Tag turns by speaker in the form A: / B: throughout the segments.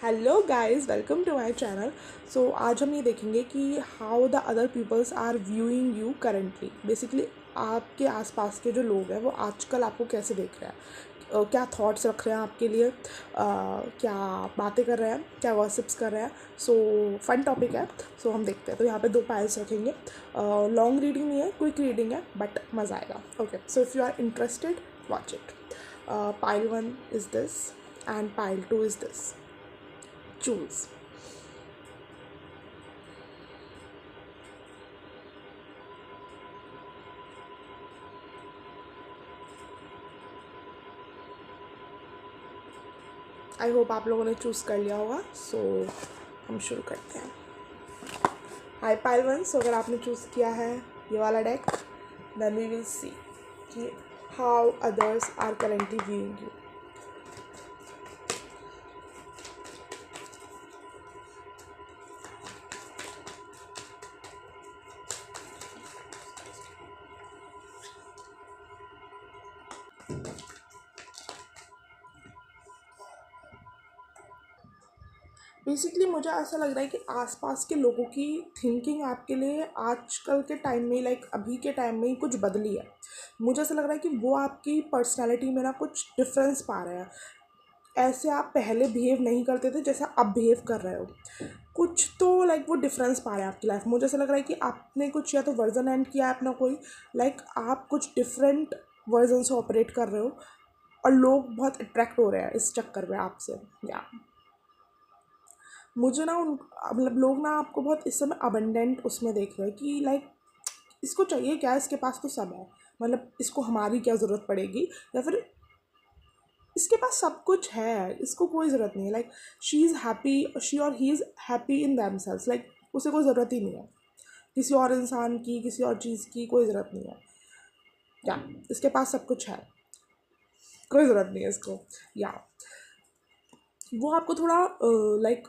A: Hello guys, welcome to my channel. So आज हम ये देखेंगे कि how the other peoples are viewing you currently. Basically आपके आसपास के जो लोग हैं वो आजकल आपको कैसे देख रहे हैं, क्या थॉट्स रख रहे हैं आपके लिए, क्या बातें कर रहे हैं, क्या गॉसिप्स कर रहे हैं। सो फन टॉपिक है। सो हम देखते हैं। तो यहाँ पे 2 पाइल्स रखेंगे। लॉन्ग रीडिंग नहीं है, क्विक रीडिंग है, बट मज़ा आएगा। Okay, so if you are interested watch it. Pile 1 is this and pile 2 is this. Choose. I hope आप लोगों ने चूज़ कर लिया होगा। सो हम शुरू करते हैं। High pile 1। सो अगर आपने चूज़ किया है ये वाला deck, then we will see कि how others are currently viewing you. Basically मुझे ऐसा लग रहा है कि आसपास के लोगों की थिंकिंग आपके लिए आजकल के टाइम में, लाइक अभी के टाइम में ही कुछ बदली है। मुझे ऐसा लग रहा है कि वो आपकी पर्सनालिटी में ना कुछ डिफरेंस पा रहे हैं। ऐसे आप पहले बिहेव नहीं करते थे जैसा अब बिहेव कर रहे हो। कुछ तो लाइक वो डिफरेंस पा रहे हैं आपकी लाइफ में। मुझे ऐसा लग रहा है कि आपने कुछ या तो वर्जन एंड किया है अपना कोई, लाइक आप कुछ डिफरेंट वर्जन से ऑपरेट कर रहे हो और लोग बहुत अट्रैक्ट हो रहे हैं इस चक्कर में आपसे। या मुझे ना मतलब लोग ना आपको बहुत इस समय अबंडेंट उसमें देख रहे हैं कि लाइक इसको चाहिए क्या, इसके पास तो सब है, मतलब इसको हमारी क्या ज़रूरत पड़ेगी, या फिर इसके पास सब कुछ है, इसको कोई ज़रूरत नहीं है। Like she is happy, she और he is happy in themselves. Like उसे कोई ज़रूरत ही नहीं है किसी और इंसान की, किसी और चीज़ की कोई ज़रूरत नहीं है। या इसके पास सब कुछ है, कोई ज़रूरत नहीं है इसको। या वो आपको थोड़ा लाइक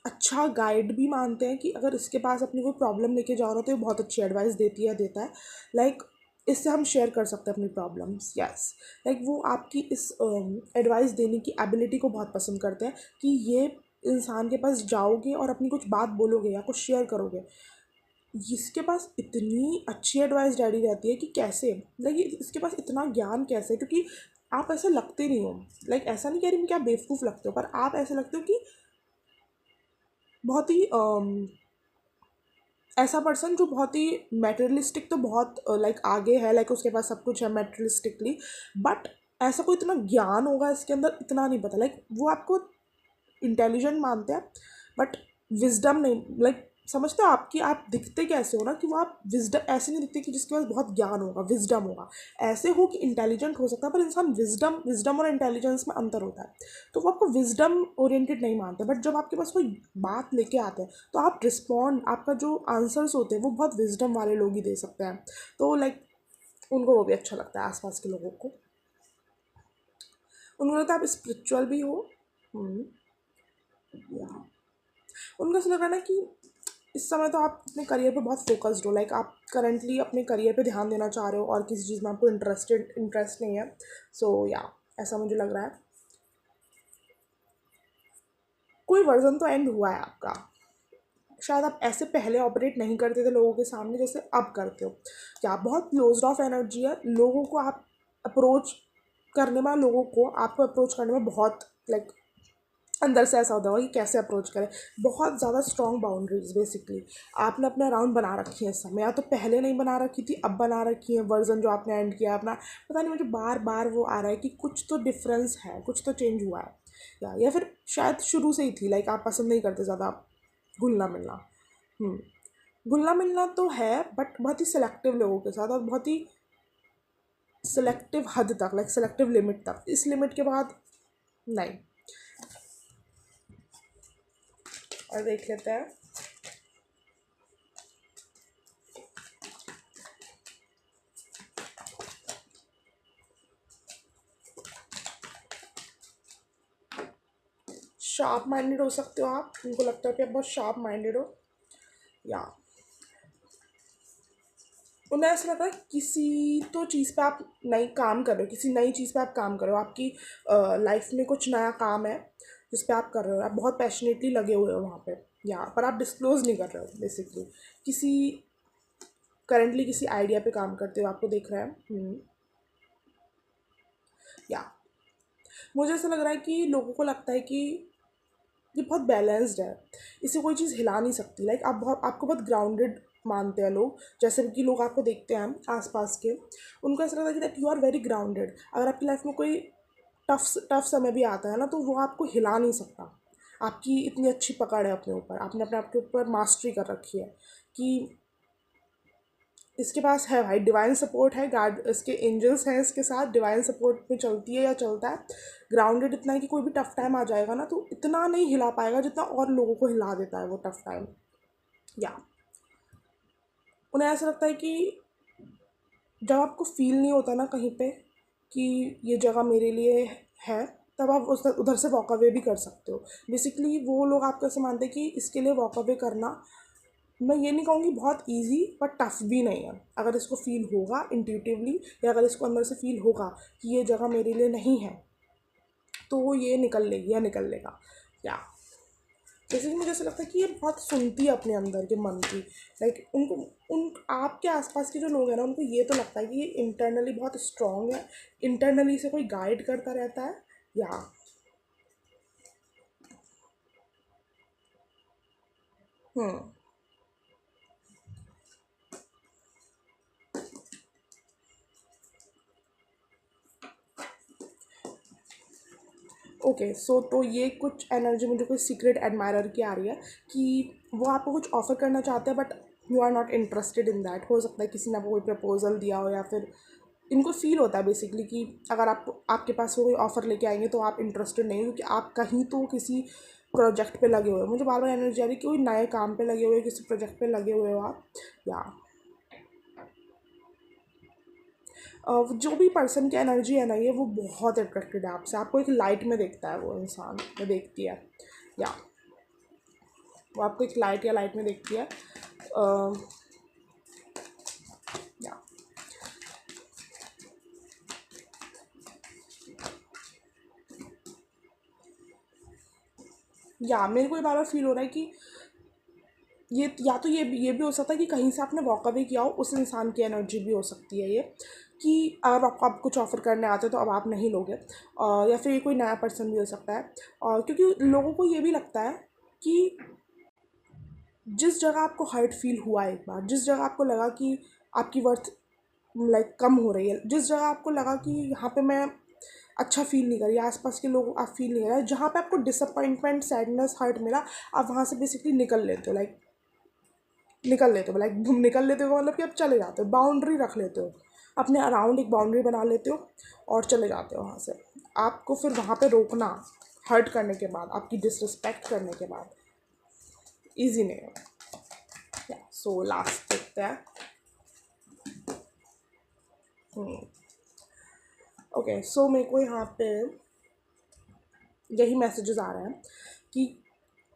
A: अच्छा गाइड भी मानते हैं कि अगर इसके पास अपनी कोई प्रॉब्लम लेके जा रहा हो तो ये बहुत अच्छी एडवाइस देती है, देता है। लाइक इससे हम शेयर कर सकते हैं अपनी प्रॉब्लम्स। यस, लाइक वो आपकी इस एडवाइस देने की एबिलिटी को बहुत पसंद करते हैं कि ये इंसान के पास जाओगे और अपनी कुछ बात बोलोगे या कुछ शेयर करोगे, इसके पास इतनी अच्छी एडवाइस डैडी रहती है कि कैसे, लाइक इसके पास इतना ज्ञान कैसे, क्योंकि आप ऐसे लगते नहीं हो। लाइक ऐसा नहीं कह रही मैं कि आप बेवकूफ़ लगते हो, पर आप ऐसे लगते हो कि बहुत ही ऐसा पर्सन जो बहुत ही मेटेरियलिस्टिक, तो बहुत लाइक आगे है, लाइक उसके पास सब कुछ है मेटेरियलिस्टिकली, बट ऐसा कोई इतना ज्ञान होगा इसके अंदर इतना नहीं पता। लाइक वो आपको इंटेलिजेंट मानते हैं बट विजडम नहीं, लाइक समझते हो आपकी, आप दिखते कैसे हो ना कि वो आप विजडम ऐसे नहीं दिखते कि जिसके पास बहुत ज्ञान होगा, विजडम होगा। ऐसे हो कि इंटेलिजेंट हो सकता है पर इंसान विजडम विजडम और इंटेलिजेंस में अंतर होता है। तो वो आपको विजडम ओरिएंटेड नहीं मानते, बट जब आपके पास कोई बात लेके आते हैं तो आप रिस्पॉन्ड, आपका जो आंसर्स होते हैं वो बहुत विजडम वाले लोग ही दे सकते हैं। तो लाइक उनको वो भी अच्छा लगता है आसपास के लोगों को। उनको लगता है आप स्पिरिचुअल भी हो। हम्म, या उनको ऐसा लगा ना कि इस समय तो आप अपने करियर पे बहुत फोकस्ड हो, लाइक आप करंटली अपने करियर पे ध्यान देना चाह रहे हो और किसी चीज़ में आपको इंटरेस्ट नहीं है। सो या ऐसा मुझे लग रहा है। कोई वर्जन तो एंड हुआ है आपका। शायद आप ऐसे पहले ऑपरेट नहीं करते थे लोगों के सामने जैसे अब करते हो। क्या बहुत क्लोज्ड ऑफ एनर्जी है, लोगों को आप अप्रोच करने में, लोगों को आपको अप्रोच करने में बहुत लाइक अंदर से ऐसा होता होगा कि कैसे अप्रोच करें। बहुत ज़्यादा स्ट्रॉन्ग बाउंड्रीज बेसिकली आपने अपने अराउंड बना रखी है इस समय, या तो पहले नहीं बना रखी थी अब बना रखी है। वर्जन जो आपने एंड किया अपना, पता नहीं मुझे बार बार वो आ रहा है कि कुछ तो डिफरेंस है, कुछ तो चेंज हुआ है। या फिर शायद शुरू से ही थी, लाइक आप पसंद नहीं करते ज़्यादा घुलना मिलना। हम्म, घुलना मिलना तो है बट बहुत ही सिलेक्टिव लोगों के साथ, और बहुत ही सिलेक्टिव हद तक, लाइक सिलेक्टिव लिमिट तक। इस लिमिट के बाद नहीं। और देख लेते हैं। शार्प माइंडेड हो सकते हो आप, उनको लगता है कि आप बहुत शार्प माइंडेड हो। या उन्हें ऐसा लगता है किसी तो चीज़ पे आप नई काम कर रहे हो, किसी नई चीज़ पे आप काम कर रहे हो, आपकी लाइफ में कुछ नया काम है। जिस पे आप कर रहे हो, आप बहुत पैशनेटली लगे हुए हो वहाँ पे, या पर आप डिस्क्लोज़ नहीं कर रहे हो बेसिकली। किसी करंटली किसी आइडिया पे काम करते हो, आपको दिख रहा है। या मुझे ऐसा लग रहा है कि लोगों को लगता है कि ये बहुत बैलेंस्ड है, इसे कोई चीज़ हिला नहीं सकती। लाइक आप बहुत, आपको बहुत ग्राउंडेड मानते हैं लोग, जैसे कि लोग आपको देखते हैं आसपास के, उनको ऐसा लगता है कि that you are very grounded. अगर आपकी लाइफ में कोई टफ टफ समय भी आता है ना, तो वो आपको हिला नहीं सकता। आपकी इतनी अच्छी पकड़ है अपने ऊपर, आपने अपने आप के ऊपर मास्टरी कर रखी है कि इसके पास है भाई डिवाइन सपोर्ट है, गार्ड इसके एंजल्स हैं इसके साथ, डिवाइन सपोर्ट में चलती है या चलता है। ग्राउंडेड इतना है कि कोई भी टफ टाइम आ जाएगा ना, तो इतना नहीं हिला पाएगा जितना और लोगों को हिला देता है वो टफ टाइम। या उन्हें ऐसा लगता है कि जब आपको फील नहीं होता ना कहीं पे कि ये जगह मेरे लिए है, तब आप उस उधर से वॉक अवे भी कर सकते हो। बेसिकली वो लोग आपको ऐसे मानते हैं कि इसके लिए वॉक अवे करना, मैं ये नहीं कहूँगी बहुत इजी, पर टफ़ भी नहीं है। अगर इसको फ़ील होगा इंट्यूटिवली, या अगर इसको अंदर से फ़ील होगा कि ये जगह मेरे लिए नहीं है, तो वो ये निकल लेगी या निकल लेगा। या जैसे कि मुझे ऐसा लगता है कि ये बहुत सुनती है अपने अंदर के मन की। लाइक उनको, उन आपके आसपास के जो लोग हैं ना, उनको ये तो लगता है कि ये इंटरनली बहुत स्ट्रॉन्ग है, इंटरनली से कोई गाइड करता रहता है। या हम्म ओके सो तो ये कुछ एनर्जी मुझे कोई सीक्रेट एडमायरर की आ रही है कि वो आपको कुछ ऑफ़र करना चाहते हैं, but you are not interested in that. हो सकता है किसी ने आपको कोई प्रपोजल दिया हो, या फिर इनको फील होता है बेसिकली कि अगर आप आपके पास कोई ऑफ़र लेके आएंगे तो आप इंटरेस्टेड नहीं हो, क्योंकि आप कहीं तो किसी प्रोजेक्ट पे लगे हुए हो। मुझे बार बार एनर्जी आ रही है कि कोई नए काम पे लगे हुए हो, किसी प्रोजेक्ट पे लगे हुए हो आप। या जो भी पर्सन की एनर्जी है ना, ये वो बहुत अट्रैक्टेड है आपसे, आपको एक लाइट में देखता है वो इंसान, वो देखती है। या वो आपको एक लाइट या लाइट में देखती है। अ, या या मेरे को ये बार बार फील हो रहा है कि ये, या तो ये भी हो सकता है कि कहीं से आपने वॉक अवे किया हो, उस इंसान की एनर्जी भी हो सकती है ये, कि अब आपको आप कुछ ऑफ़र करने आते तो अब आप नहीं लोगे। या फिर ये कोई नया पर्सन भी हो सकता है। क्योंकि लोगों को ये भी लगता है कि जिस जगह आपको हर्ट फील हुआ एक बार, जिस जगह आपको लगा कि आपकी वर्थ लाइक कम हो रही है, जिस जगह आपको लगा कि यहाँ पे मैं अच्छा फील नहीं कर रही, आसपास के लोग आप फील नहीं कर रहे, जहाँ पे आपको डिसअपॉइंटमेंट, सैडनेस, हर्ट मिला, आप वहाँ से बेसिकली निकल लेते हो। लाइक निकल लेते हो, लाइक निकल लेते हो मतलब कि आप चले जाते हो, बाउंड्री रख लेते हो अपने अराउंड, एक बाउंड्री बना लेते हो और चले जाते हो वहाँ से। आपको फिर वहाँ पे रोकना, हर्ट करने के बाद, आपकी डिसरिस्पेक्ट करने के बाद, ईजी नहीं है। सो लास्ट देखते हैं। ओके सो मेरे को यहाँ पे यही मैसेजेस आ रहे हैं कि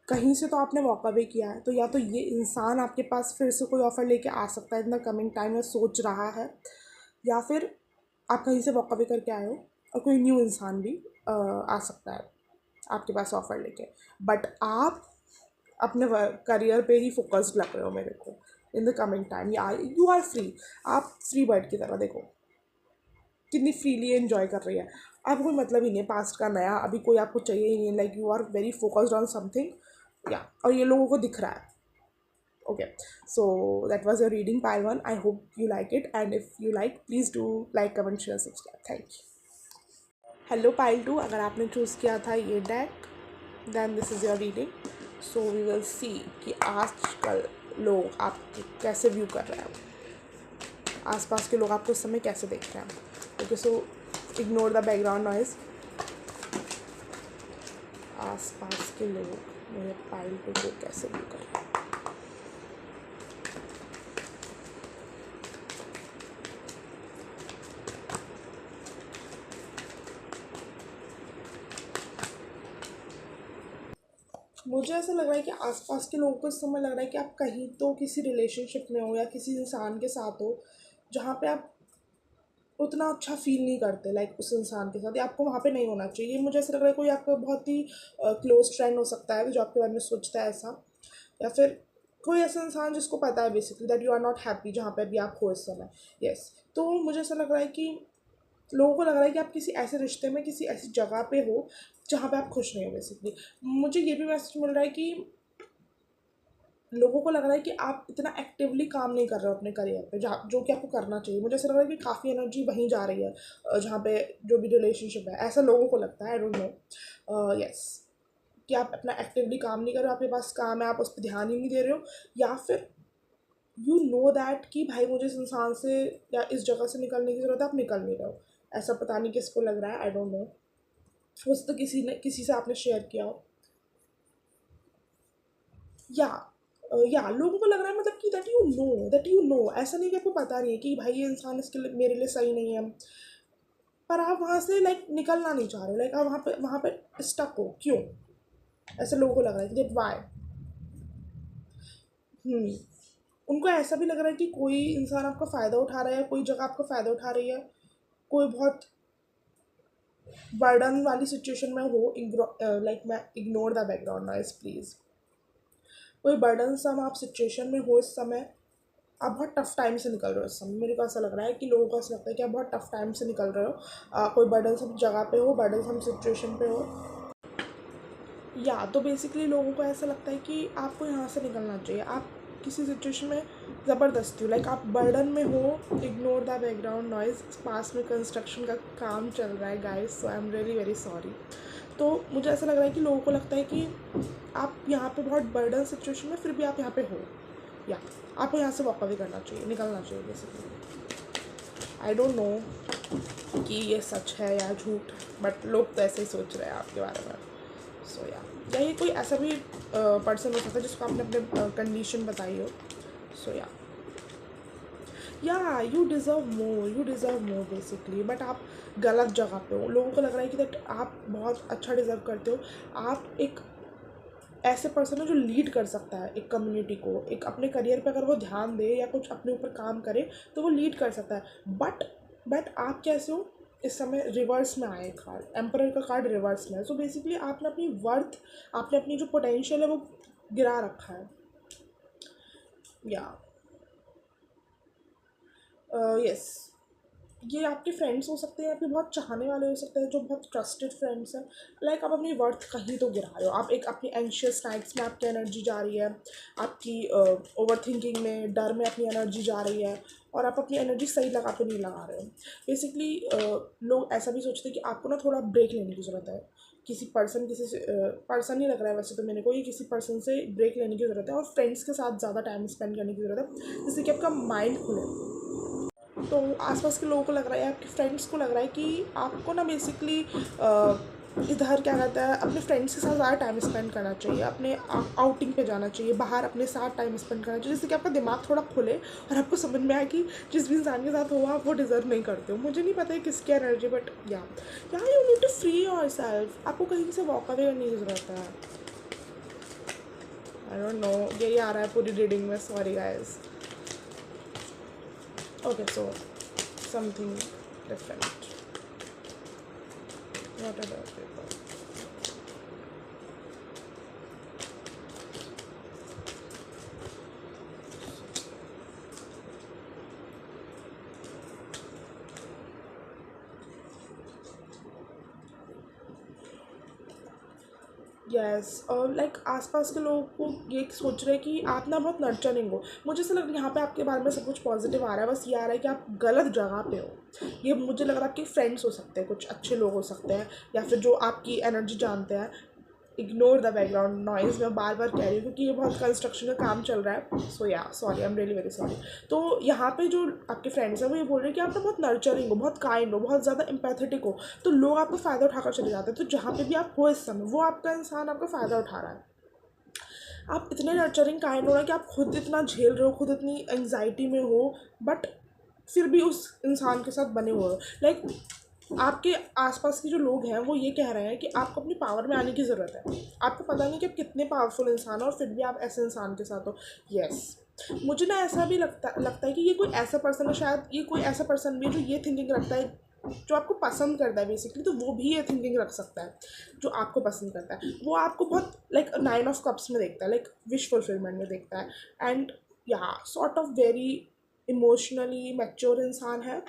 A: कहीं से तो आपने वॉक अवे किया है, तो या तो ये इंसान आपके पास फिर से कोई ऑफ़र लेके आ सकता है इन द कमिंग टाइम, या सोच रहा है, या फिर आप कहीं से वॉक अवे करके आए हो और कोई न्यू इंसान भी आ सकता है आपके पास ऑफ़र लेके। बट आप अपने करियर पे ही फोकस्ड लग रहे हो मेरे को इन द कमिंग टाइम। या यू आर फ्री, आप फ्री बर्ड की तरह, देखो कितनी फ्रीली एंजॉय कर रही है। आपको कोई मतलब ही नहीं है पास्ट का नया, अभी कोई आपको चाहिए ही नहीं। Like you are very focused on something. या और ये लोगों को दिख रहा है। Okay so that was your reading part 1। I hope you like it, and if you like please do like, comment, share, subscribe. Thank you. Hello pile 2, अगर आपने चूज़ किया था ये deck, then this is your reading. So we will see कि आजकल लोग आपको कैसे व्यू कर रहे हैं, आसपास के लोग आपको उस समय कैसे देख रहे हैं। Okay so ignore the background noise. आसपास के लोग मेरे पाइल को कैसे व्यू कर रहे हैं। मुझे ऐसा लग रहा है कि आसपास के लोगों को इस समय लग रहा है कि आप कहीं तो किसी रिलेशनशिप में हो, या किसी इंसान के साथ हो जहाँ पे आप उतना अच्छा फील नहीं करते लाइक उस इंसान के साथ, या आपको वहाँ पे नहीं होना चाहिए। मुझे ऐसा लग रहा है कोई आपका बहुत ही क्लोज फ्रेंड हो सकता है जो आपके बारे में सोचता है ऐसा, या फिर कोई ऐसा इंसान जिसको पता है basically that you are not happy जहाँ पे अभी आप हो इस समय। यस, तो मुझे ऐसा लग रहा है कि लोगों को लग रहा है कि आप किसी ऐसे रिश्ते में किसी ऐसी जगह पे हो जहाँ पे आप खुश नहीं हो बेसिकली। मुझे ये भी मैसेज मिल रहा है कि लोगों को लग रहा है कि आप इतना एक्टिवली काम नहीं कर रहे हो अपने करियर पे जहाँ जो कि आपको करना चाहिए। मुझे ऐसा लग रहा है कि काफ़ी एनर्जी वहीं जा रही है जहाँ पे जो भी रिलेशनशिप है, ऐसा लोगों को लगता है। आई डोंट नो, यस, कि आप अपना एक्टिवली काम नहीं कर रहे हो, आपके पास काम है आप उस पर ध्यान ही नहीं दे रहे हो, या फिर यू नो दैट कि भाई मुझे इस इंसान से या इस जगह से निकलने की ज़रूरत है, आप निकल नहीं रहे हो। ऐसा पता नहीं किसको लग रहा है, आई डोंट नो, हो सकता किसी से आपने शेयर किया हो, या या लोगों को लग रहा है मतलब कि दैट यू नो ऐसा नहीं कि आपको पता नहीं है कि भाई ये इंसान इसके लिए मेरे लिए सही नहीं है, पर आप वहाँ से लाइक निकलना नहीं चाह रहे हो, लाइक आप वहाँ पे स्टक हो क्यों, ऐसे लोगों को लग रहा है कि दैट वाई। उनको ऐसा भी लग रहा है कि कोई इंसान आपका फ़ायदा उठा रहा है, कोई जगह आपका फ़ायदा उठा रही है, कोई बहुत बर्डन वाली सिचुएशन में हो। लाइक मैं ignore the background noise please. कोई बर्डन सम आप सिचुएशन में हो इस समय, आप बहुत टफ टाइम से निकल रहे हो इस समय। मेरे को ऐसा लग रहा है कि लोगों को ऐसा लगता है कि आप बहुत टफ टाइम से निकल रहे हो, कोई बर्डन सम जगह पे हो, बर्डन सम सिचुएशन पे हो, या तो बेसिकली लोगों को ऐसा लगता है कि आपको यहाँ से निकलना चाहिए। आप किसी सिचुएशन में ज़बरदस्ती हो, लाइक आप बर्डन में हो। इग्नोर द बैकग्राउंड नॉइज, पास में कंस्ट्रक्शन का काम चल रहा है guys, so I am really very sorry. तो मुझे ऐसा लग रहा है कि लोगों को लगता है कि आप यहाँ पे बहुत बर्डन सिचुएशन में, फिर भी आप यहाँ पे हो, या आपको यहाँ से वॉक अवे करना चाहिए, निकलना चाहिए बेसिकली। आई डोंट नो कि ये सच है या झूठ, बट लोग तो ऐसे ही सोच रहे हैं आपके बारे में। सो या ये कोई ऐसा भी पर्सन हो सकता है जिसको आपने अपने कंडीशन बताई हो। सो या you deserve more basically, but आप गलत जगह पे हो। लोगों को लग रहा है कि दैट आप बहुत अच्छा डिज़र्व करते हो। आप एक ऐसे पर्सन है जो लीड कर सकता है एक कम्युनिटी को, एक अपने करियर पे अगर वो ध्यान दे या कुछ अपने ऊपर काम करे तो वो लीड कर सकता है। बट आप कैसे हो इस समय, रिवर्स में आए कार्ड, एम्परर का कार्ड रिवर्स में है। सो बेसिकली आपने अपनी वर्थ, आपने अपनी जो पोटेंशियल है वो गिरा रखा है। या यस, ये आपके फ्रेंड्स हो सकते हैं, आपके बहुत चाहने वाले हो सकते हैं जो बहुत ट्रस्टेड फ्रेंड्स हैं। लाइक आप अपनी वर्थ कहीं तो गिरा रहे हो, आप एक अपनी एंशियस नाइट्स में आपकी एनर्जी जा रही है, आपकी ओवर थिंकिंग में, डर में अपनी एनर्जी जा रही है, और आप अपनी एनर्जी सही लगा पे नहीं लगा रहे हो। बेसिकली लोग ऐसा भी सोचते हैं कि आपको ना थोड़ा ब्रेक लेने की ज़रूरत है। किसी पर्सन ही लग रहा है वैसे तो मेरे को, ये किसी पर्सन से ब्रेक लेने की ज़रूरत है, और फ्रेंड्स के साथ ज़्यादा टाइम स्पेंड करने की ज़रूरत है, जिससे कि आपका माइंड खुले। तो आसपास के लोगों को लग रहा है, आपके फ्रेंड्स को लग रहा है कि आपको ना बेसिकली इधर क्या कहता है, अपने फ्रेंड्स के साथ ज़्यादा टाइम स्पेंड करना चाहिए, अपने आउटिंग पे जाना चाहिए, बाहर अपने साथ टाइम स्पेंड करना चाहिए, जिससे कि आपका दिमाग थोड़ा खुले और आपको समझ में आए कि जिस भी इंसान के साथ हो आप वो डिज़र्व नहीं करते हो। मुझे नहीं पता है किसकी एनर्जी, बट या you need to free yourself. आपको कहीं से वॉक अवे करने की ज़रूरत है। आई डोंट नो, यही आ रहा है पूरी रीडिंग में, sorry guys. Okay, so something different. What about people? Yes, और लाइक आसपास के लोगों को ये सोच रहे हैं कि आप ना बहुत नर्चरिंग हो। मुझे ऐसा लग रहा है यहाँ पे आपके बारे में सब कुछ पॉजिटिव आ रहा है, बस ये आ रहा है कि आप गलत जगह पे हो। ये मुझे लग रहा है आपके फ्रेंड्स हो सकते हैं, कुछ अच्छे लोग हो सकते हैं, या फिर जो आपकी एनर्जी जानते हैं। इग्नोर द बैकग्राउंड नॉइज़, मैं बार बार कह रही हूँ क्योंकि ये बहुत कंस्ट्रक्शन का काम चल रहा है। सो या sorry, I am really very sorry. तो यहाँ पे जो आपके फ्रेंड्स हैं वो ये बोल रहे हैं कि आप ना बहुत नर्चरिंग हो, बहुत काइंड हो, बहुत ज़्यादा एम्पैथेटिक हो, तो लोग आपका फ़ायदा उठाकर चले जाते हैं। तो जहाँ पे भी आप हो इस समय, वो आपका इंसान आपका फ़ायदा उठा रहा है। आप इतने नर्चरिंग काइंड हो रहे हैं कि आप खुद इतना झेल रहे हो, खुद इतनी एंग्जाइटी में हो, बट फिर भी उस इंसान के साथ बने हुए हो। लाइक आपके आसपास के जो लोग हैं वो ये कह रहे हैं कि आपको अपनी पावर में आने की ज़रूरत है। आपको पता नहीं कि आप कितने पावरफुल इंसान हो और फिर भी आप ऐसे इंसान के साथ हो। यस, मुझे ना ऐसा भी लगता है कि ये कोई ऐसा पर्सन है, शायद ये कोई ऐसा पर्सन भी है जो ये थिंकिंग रखता है, जो आपको पसंद करता है बेसिकली, तो वो भी ये थिंकिंग रख सकता है जो आपको पसंद करता है। वो आपको बहुत लाइक 9 ऑफ कप्स में देखता है, लाइक विश फुलफिलमेंट में देखता है। एंड या sort of very emotionally mature इंसान है।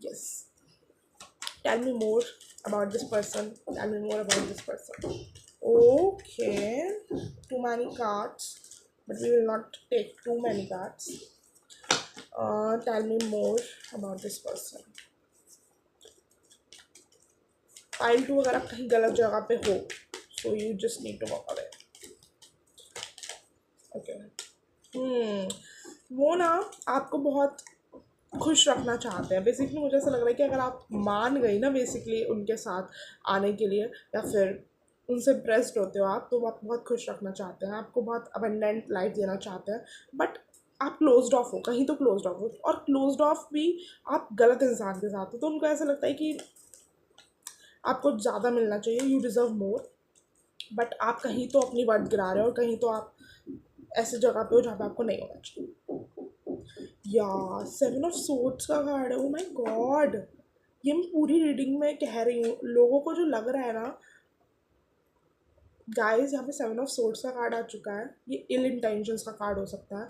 A: Yes, tell me more about this person. Tell me more about this person. Okay, too many cards, but we will not take too many cards. Tell me more about this person. Pile 2 अगर आप कहीं गलत जगह पे हो, so you just need to walk away. Okay. वो ना आपको बहुत खुश रखना चाहते हैं बेसिकली। मुझे ऐसा लग रहा है कि अगर आप मान गई ना बेसिकली उनके साथ आने के लिए, या फिर उनसे इम्प्रेस्ड होते हो आप, तो वो आपको बहुत खुश रखना चाहते हैं, आपको बहुत अबंडेंट लाइफ देना चाहते हैं। बट आप क्लोज्ड ऑफ हो, कहीं तो क्लोज्ड ऑफ हो, और क्लोज्ड ऑफ भी आप गलत इंसान के साथ हो, तो उनको ऐसा लगता है कि आपको ज़्यादा मिलना चाहिए, यू डिज़र्व मोर। बट आप कहीं तो अपनी वर्थ गिरा रहे हो, और कहीं तो आप ऐसे जगह पे हो जहाँ पे आपको नहीं होना चाहिए। या 7 ऑफ सोर्ड्स का कार्ड है। ओ माय गॉड, ये मैं पूरी रीडिंग में कह रही हूँ, लोगों को जो लग रहा है ना गाइस, यहाँ पे 7 ऑफ सोर्ड्स का कार्ड आ चुका है। ये इल इंटेंशंस का कार्ड हो सकता है।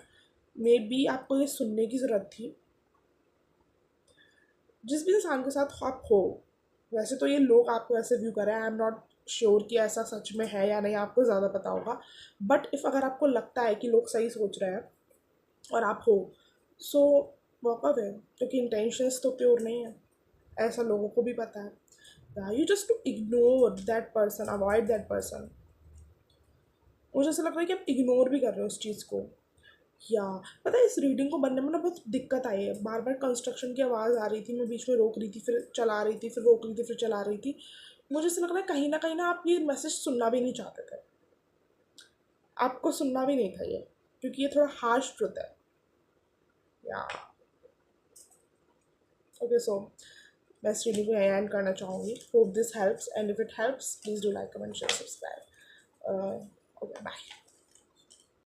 A: मे बी आपको ये सुनने की ज़रूरत थी। जिस भी इंसान के साथ आप हो, वैसे तो ये लोग आपको ऐसे व्यू कर रहे हैं, आई एम नॉट श्योर कि ऐसा सच में है या नहीं, आपको ज़्यादा पता होगा। बट इफ़ अगर आपको लगता है कि लोग सही सोच रहे हैं और आप हो, सो वॉक अवे, क्योंकि इंटेंशंस तो प्योर नहीं है, ऐसा लोगों को भी पता है। You just to ignore that person, avoid that person. मुझे ऐसा लग रहा है कि आप इग्नोर भी कर रहे हो उस चीज़ को। या पता है, इस रीडिंग को बनने में ना बहुत दिक्कत आई है। बार बार कंस्ट्रक्शन की आवाज़ आ रही थी, मैं बीच में रोक रही थी, फिर चला रही थी, फिर रोक रही थी, फिर चला रही थी। मुझे ऐसा लग रहा है कहीं ना आप ये मैसेज सुनना भी नहीं चाहते थे, आपको सुनना भी नहीं था ये, क्योंकि ये थोड़ा हार्श ट्रुथ है। या ओके, सो मैं इस रीडिंग को यहाँ एंड करना चाहूँगी। Hope this helps, and if it helps please do like, comment, share, subscribe. Okay, bye.